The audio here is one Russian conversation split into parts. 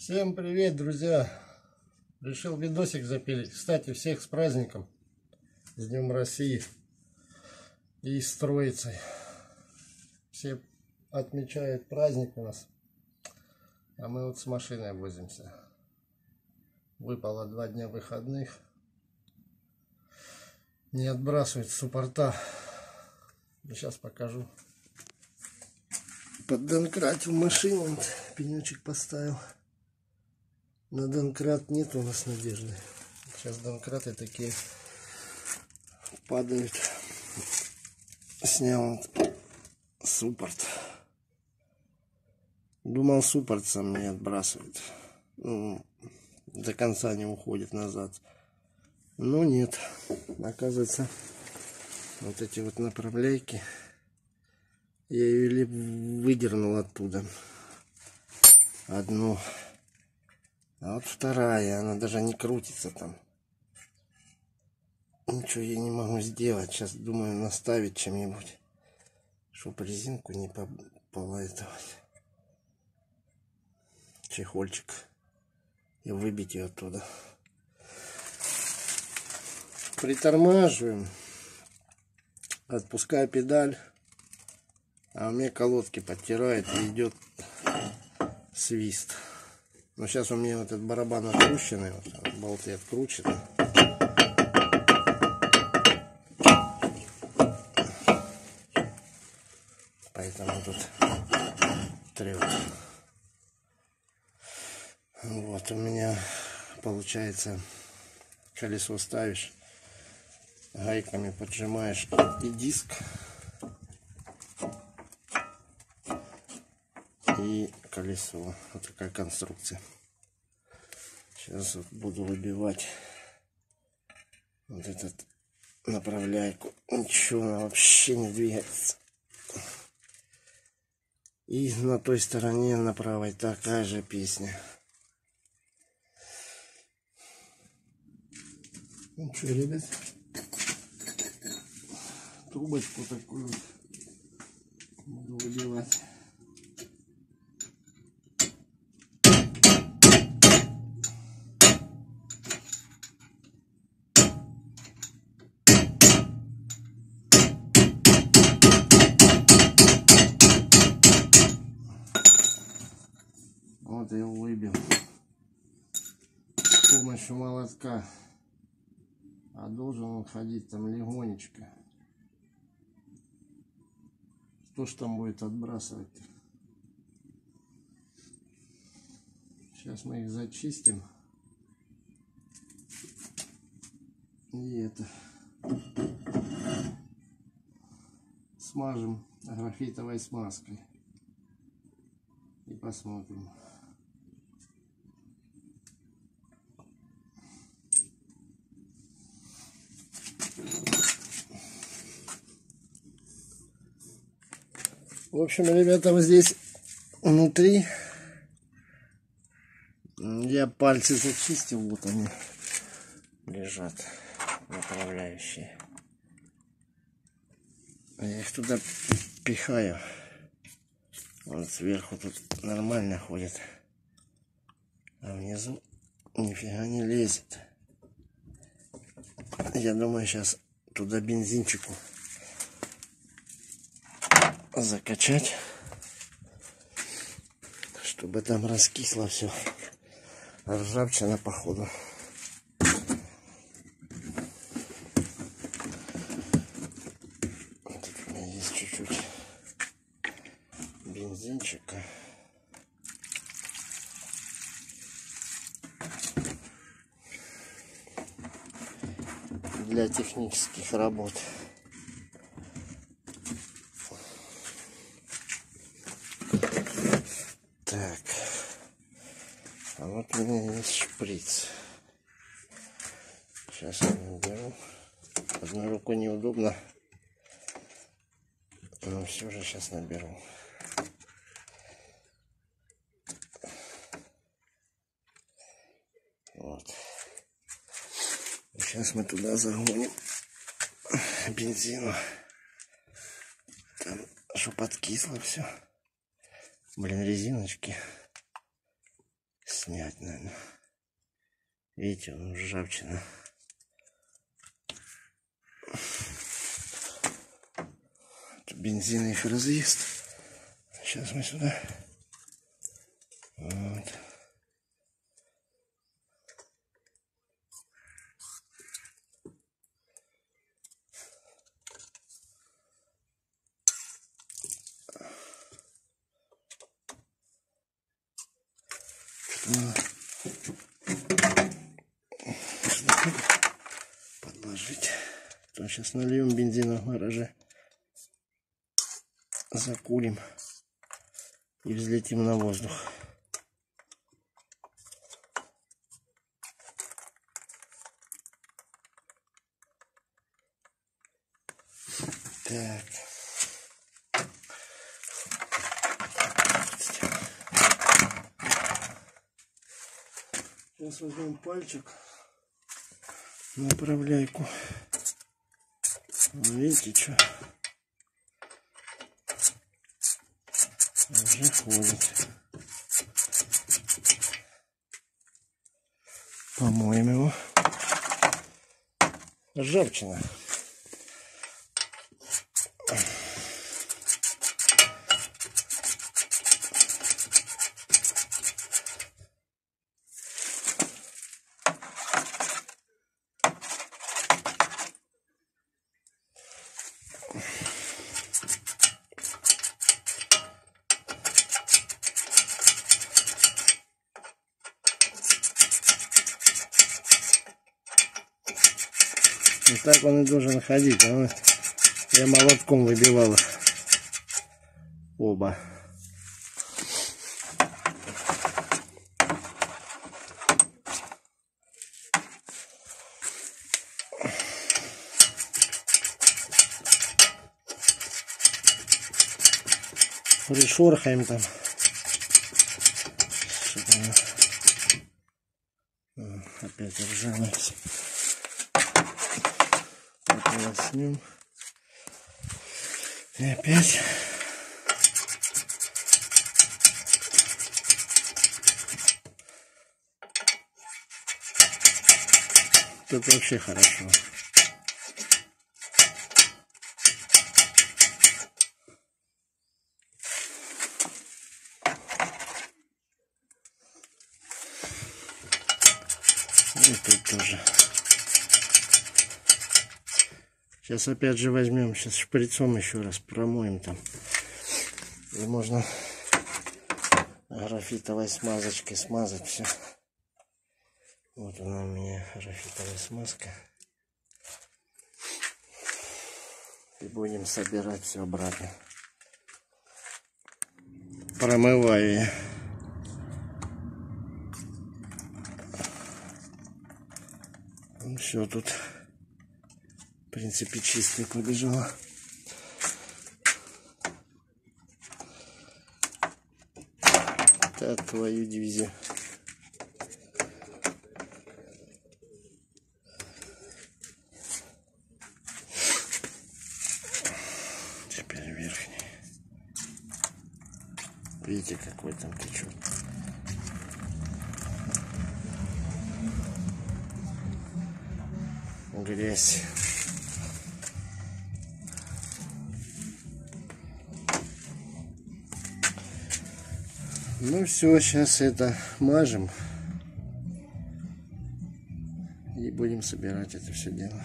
Всем привет, друзья! Решил видосик запилить. Кстати, всех с праздником, с Днем России и с Троицей. Все отмечают праздник у нас, а мы вот с машиной возимся. Выпало 2 дня выходных. Не отбрасывает суппорта. Сейчас покажу. Поддонкратил машину, пенечек поставил. На донкрат нет у нас надежды. Сейчас донкраты такие падают. Снял суппорт. Думал, суппорт сам не отбрасывает. До конца не уходит назад. Но нет. Оказывается, вот эти вот направляйки, я ее выдернул оттуда. Одну. А вот вторая, она даже не крутится там. Ничего я не могу сделать. Сейчас думаю наставить чем-нибудь, чтобы резинку не полайтовать. Чехольчик. И выбить ее оттуда. Притормаживаем. Отпускаю педаль. А у меня колодки подтирает и идет свист. Но сейчас у меня вот этот барабан открученный, вот, болты откручены. Поэтому тут трет. Вот у меня получается, колесо ставишь, гайками поджимаешь и диск, и колесо. Вот такая конструкция. Сейчас вот буду выбивать вот этот направляйку. Ничего, она вообще не двигается. И на той стороне, на правой, такая же песня. Ну что, ребят, трубочку такую вот буду выбивать. Вот я его выбил с помощью молотка. А должен он ходить там легонечко. Что ж там будет отбрасывать-то? Сейчас мы их зачистим. И это смажем графитовой смазкой. И посмотрим. В общем, ребята, вот здесь внутри я пальцы зачистил, вот они лежат, направляющие. Я их туда пихаю. Вот сверху тут нормально ходит, а внизу нифига не лезет. Я думаю, сейчас туда бензинчику закачать, чтобы там раскисло все. Ржавчина походу. Тут у меня есть чуть-чуть бензинчика. Для технических работ. Так, а вот у меня есть шприц. Сейчас я наберу. Одной рукой неудобно, но все же сейчас наберу. Вот. Сейчас мы туда загоним бензину. Там, чтобы откисло все. Блин, резиночки снять, наверное. Видите, он ржавчина. Это бензин их разъест. Сейчас мы сюда. Вот. Подложить. То сейчас нальем бензина в гараже. Закурим. И взлетим на воздух. Так. Сейчас возьмем пальчик, направляйку. Видите, что? Уже ходит. Помоем его. Ржавчина. И так он и должен ходить. Я молотком выбивал их. Оба. Пришорхаем там. Опять ржавый. Возьмем. И опять. Тут вообще хорошо. И тут тоже. Сейчас опять же возьмем, сейчас шприцом еще раз промоем там. И можно графитовой смазочкой смазать все. Вот она у меня, графитовая смазка. И будем собирать все обратно. Промываю я. Ну все, тут в принципе чистый побежал. Да, твою дивизию. Теперь верхний. Видите, какой там течет. Грязь. Ну все, сейчас это мажем и будем собирать это все дело.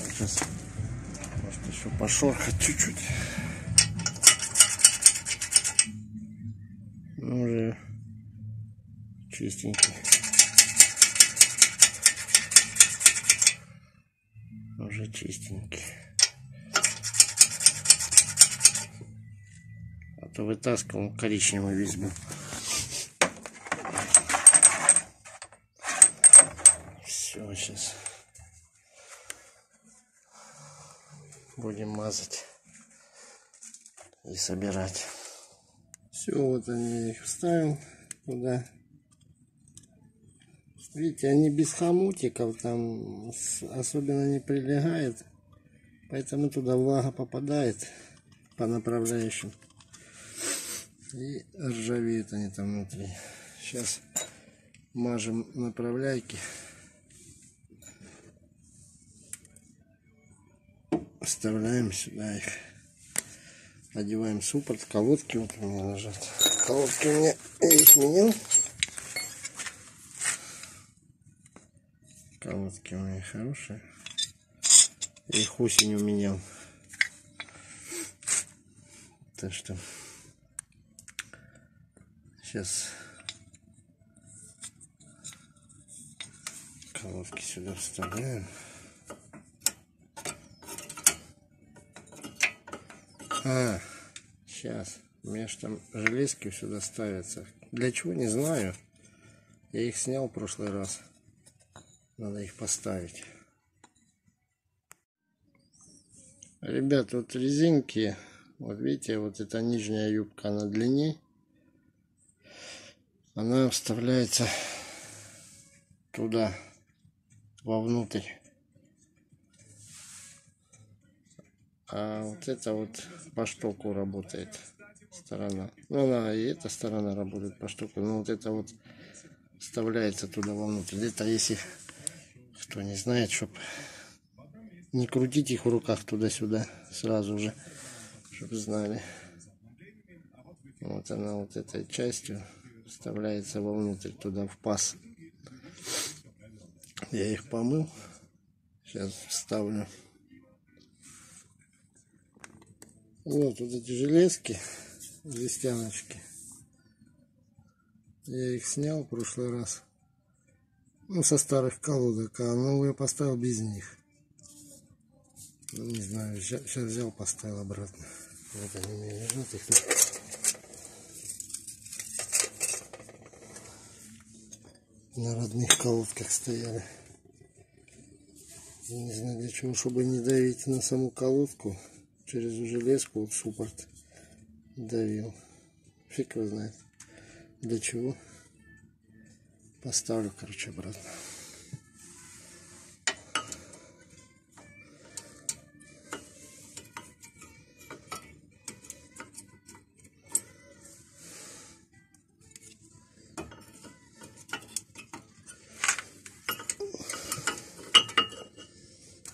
Сейчас может еще пошорхать чуть-чуть. Ну, уже чистенький. Уже чистенький. А то вытаскивал коричневый весь был. Все, сейчас будем мазать и собирать. Все, вот они, их вставил туда. Видите, они без хомутиков, там особенно не прилегает, поэтому туда влага попадает по направляющим. И ржавеют они там внутри. Сейчас мажем направляйки. Вставляем сюда их. Одеваем суппорт. Колодки вот у меня лежат. Колодки у меня, я их менял. Колодки у меня хорошие. Я их осенью менял. Так что сейчас колодки сюда вставляем. Сейчас. У меня же там железки сюда ставятся. Для чего, не знаю. Я их снял в прошлый раз. Надо их поставить. Ребят, вот резинки. Вот видите, вот эта нижняя юбка, она длиннее. Она вставляется туда, вовнутрь. А вот это вот по штоку работает сторона. Ну, она и эта сторона работает по штоку. Но вот это вот вставляется туда вовнутрь. Где-то, если кто не знает, чтобы не крутить их в руках туда-сюда сразу же, чтобы знали. Вот она вот этой частью вставляется вовнутрь, туда в паз. Я их помыл. Сейчас вставлю. Вот эти железки, жестяночки. Я их снял в прошлый раз. Ну, со старых колодок, а новые поставил без них. Ну, не знаю, сейчас взял, поставил обратно. Вот они у меня лежат, их тут. На родных колодках стояли. Не знаю для чего, чтобы не давить на саму колодку. Через железку вот суппорт давил. Фиг его знает для чего. Поставлю, короче, обратно.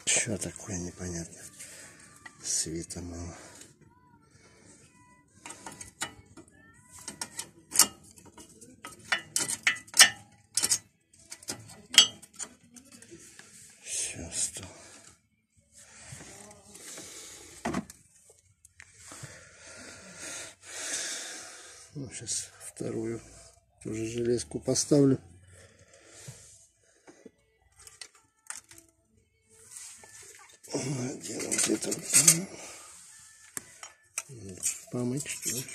Что такое, непонятно. Света мало. Все, стало. Ну, сейчас вторую тоже железку поставлю. Где вот это вот? Помыть, что ли?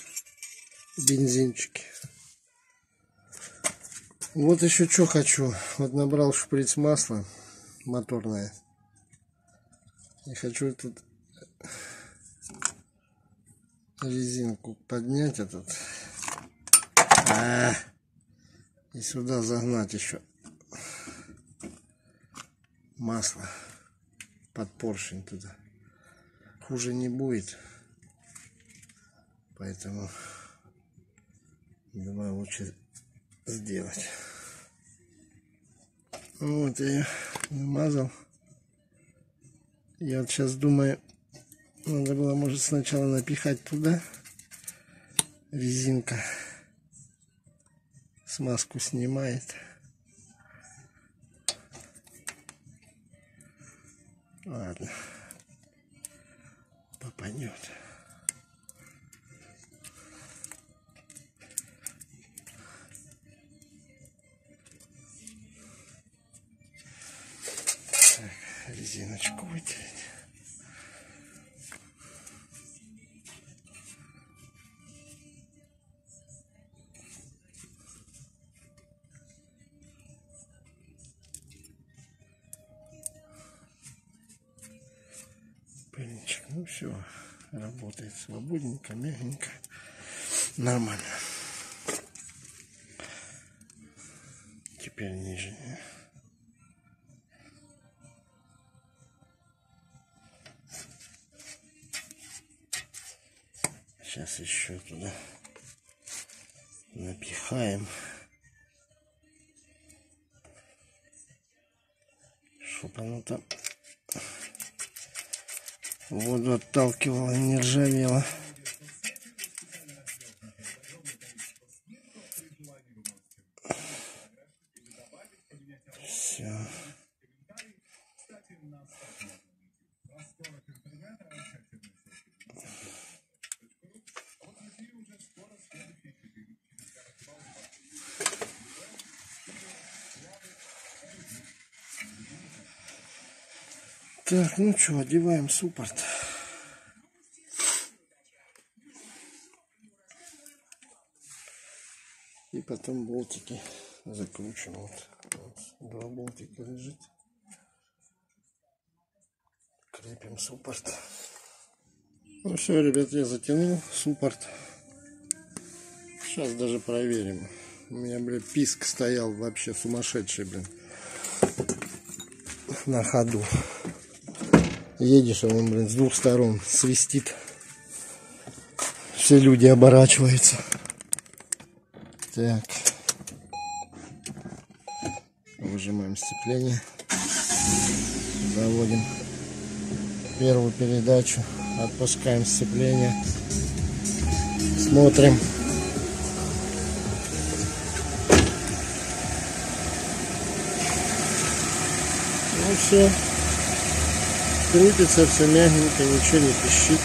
Бензинчики. Вот еще что хочу. Вот набрал шприц масла моторное. И хочу тут резинку поднять этот. И сюда загнать еще масло под поршень туда. Хуже не будет. Поэтому думаю, лучше сделать. Вот я намазал. Я вот сейчас думаю, надо было, может, сначала напихать туда резинка. Смазку снимает. Ладно. Попадет. Так, резиночку вытереть. Пыльничек. Ну все, работает свободненько, мягенько, нормально. Теперь нижняя. Сейчас еще туда Пихаем. Чтоб оно там воду отталкивало, не ржавело. Все. Так, ну что, одеваем суппорт. И потом болтики закручиваем. Вот, 2 болтика лежит. Крепим суппорт. Ну все, ребят, я затянул суппорт. Сейчас даже проверим. У меня, блин, писк стоял вообще сумасшедший, блин. На ходу. Едешь, а он, блин, с 2 сторон свистит. Все люди оборачиваются. Так. Выжимаем сцепление. Заводим первую передачу. Отпускаем сцепление. Смотрим. Ну все. Крутится все мягенько, ничего не пищит.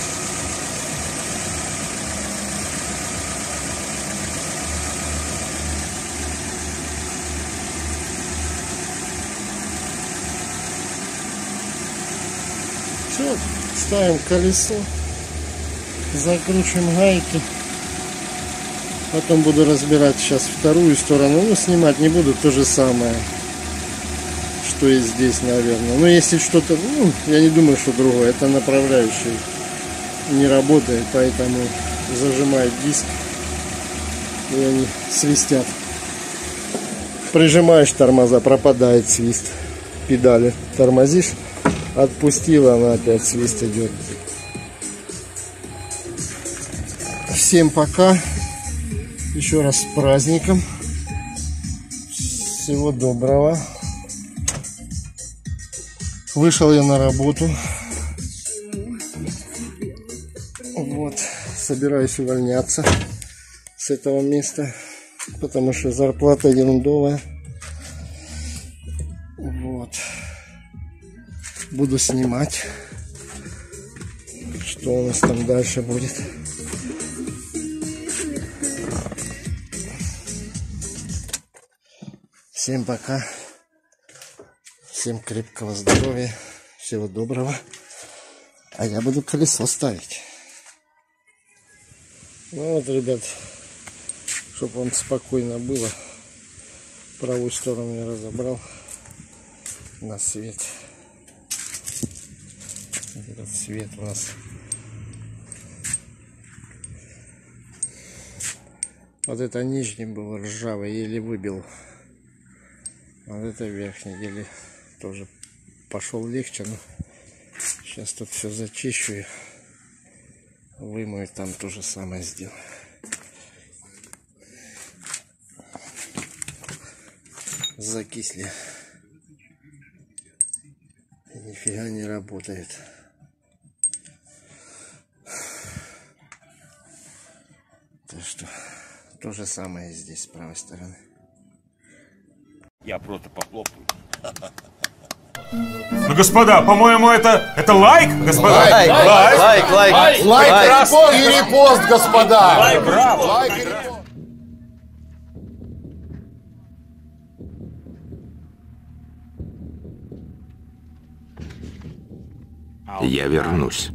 Все, ставим колесо, закручиваем гайки. Потом буду разбирать сейчас вторую сторону. Ну, снимать не буду, то же самое, что и здесь, наверное. Но если что-то, ну, я не думаю, что другое. Это направляющий не работает, поэтому зажимает диск, и они свистят. Прижимаешь тормоза, пропадает свист. Педали тормозишь, отпустила, она опять свист идет. Всем пока. Еще раз с праздником. Всего доброго. Вышел я на работу. Вот. Собираюсь увольняться с этого места, потому что зарплата ерундовая. Вот. Буду снимать, что у нас там дальше будет. Всем пока. Всем крепкого здоровья. Всего доброго. А я буду колесо ставить. Ну вот, ребят, чтобы вам спокойно было. Правую сторону я разобрал на свет. Этот свет у нас. Вот это нижний был ржавый, еле выбил. Вот это верхний, еле тоже пошел легче, но сейчас тут все зачищу и вымою, там то же самое сделаю. Закисли. И нифига не работает. Так что то же самое здесь с правой стороны. Я просто похлопаю. Ну, господа, по-моему, это лайк, господа? Лайк, и репост, господа! Лайк, браво! Лайк и репост! Я вернусь.